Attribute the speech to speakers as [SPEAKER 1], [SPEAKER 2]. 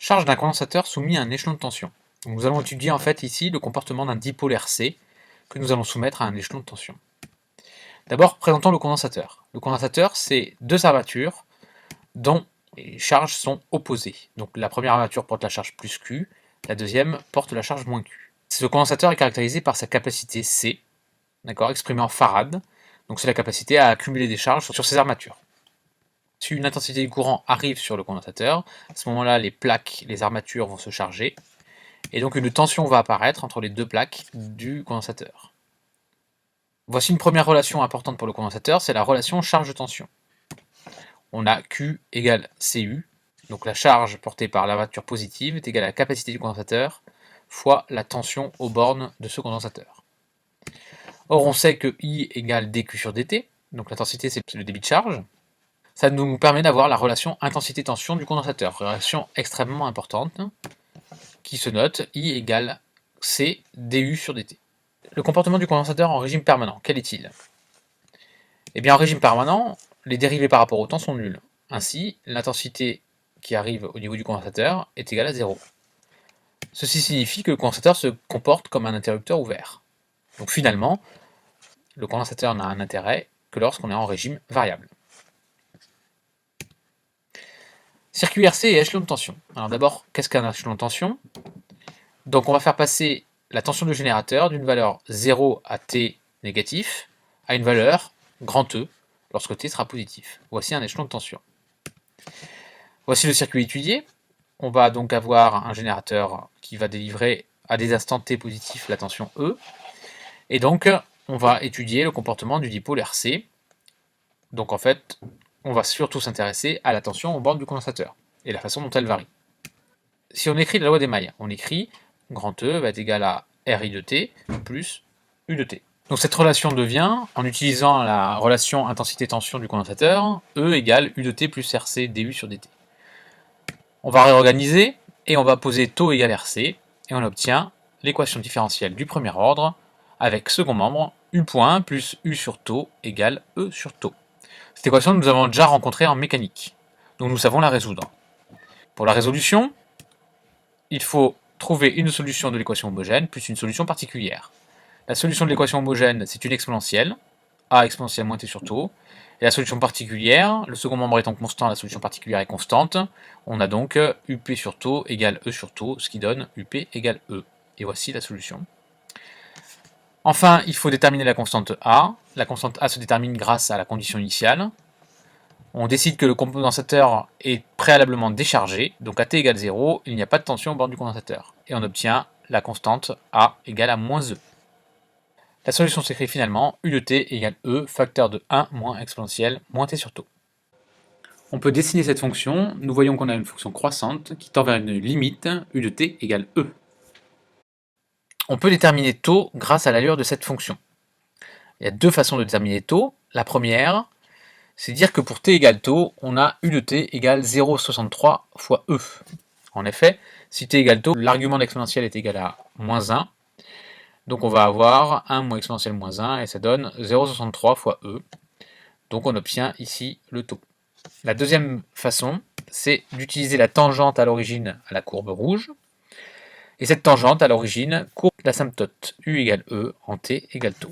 [SPEAKER 1] Charge d'un condensateur soumis à un échelon de tension. Donc nous allons étudier en fait ici le comportement d'un dipôle RC que nous allons soumettre à un échelon de tension. D'abord, présentons le condensateur. Le condensateur, c'est deux armatures dont les charges sont opposées. Donc la première armature porte la charge plus Q, la deuxième porte la charge moins Q. Ce condensateur est caractérisé par sa capacité C, exprimée en farad. Donc c'est la capacité à accumuler des charges sur ces armatures. Si une intensité du courant arrive sur le condensateur, à ce moment-là, les plaques, les armatures vont se charger, et donc une tension va apparaître entre les deux plaques du condensateur. Voici une première relation importante pour le condensateur, c'est la relation charge-tension. On a Q égale Cu, donc la charge portée par l'armature positive est égale à la capacité du condensateur fois la tension aux bornes de ce condensateur. Or on sait que I égale dQ sur dt, donc l'intensité c'est le débit de charge. Ça nous permet d'avoir la relation intensité-tension du condensateur, relation extrêmement importante, qui se note I égale C du sur dt. Le comportement du condensateur en régime permanent, quel est-il? Eh bien en régime permanent, les dérivés par rapport au temps sont nuls. Ainsi, l'intensité qui arrive au niveau du condensateur est égale à 0. Ceci signifie que le condensateur se comporte comme un interrupteur ouvert. Donc finalement, le condensateur n'a un intérêt que lorsqu'on est en régime variable. Circuit RC et échelon de tension. Alors d'abord, qu'est-ce qu'un échelon de tension? Donc on va faire passer la tension du générateur d'une valeur 0 à T négatif à une valeur grand E lorsque T sera positif. Voici un échelon de tension. Voici le circuit étudié. On va donc avoir un générateur qui va délivrer à des instants T positifs la tension E. Et donc on va étudier le comportement du dipôle RC. Donc en fait, on va surtout s'intéresser à la tension aux bornes du condensateur et la façon dont elle varie. Si on écrit la loi des mailles, on écrit grand E va être égal à RI de T plus U de T. Donc cette relation devient, en utilisant la relation intensité-tension du condensateur, E égale U de T plus RC du sur dt. On va réorganiser et on va poser taux égale RC et on obtient l'équation différentielle du premier ordre avec second membre U point plus U sur taux égale E sur taux. Cette équation, nous avons déjà rencontrée en mécanique, donc nous savons la résoudre. Pour la résolution, il faut trouver une solution de l'équation homogène plus une solution particulière. La solution de l'équation homogène, c'est une exponentielle, a exponentielle moins t sur taux. Et la solution particulière, le second membre étant constant, la solution particulière est constante. On a donc up sur taux égale e sur taux, ce qui donne up égale e. Et voici la solution. Enfin, il faut déterminer la constante A. La constante A se détermine grâce à la condition initiale. On décide que le condensateur est préalablement déchargé, donc à t égale 0, il n'y a pas de tension au bord du condensateur. Et on obtient la constante A égale à moins E. La solution s'écrit finalement U de t égale E, facteur de 1 moins exponentielle moins t sur taux. On peut dessiner cette fonction, nous voyons qu'on a une fonction croissante qui tend vers une limite U de t égale E. On peut déterminer taux grâce à l'allure de cette fonction. Il y a deux façons de déterminer taux. La première, c'est dire que pour t égale taux, on a U de t égale 0,63 fois E. En effet, si t égale taux, l'argument d'exponentielle est égal à moins 1. Donc on va avoir 1 moins exponentielle moins 1 et ça donne 0,63 fois E. Donc on obtient ici le taux. La deuxième façon, c'est d'utiliser la tangente à l'origine à la courbe rouge. Et cette tangente à l'origine courbe l'asymptote U égale E en t égale taux.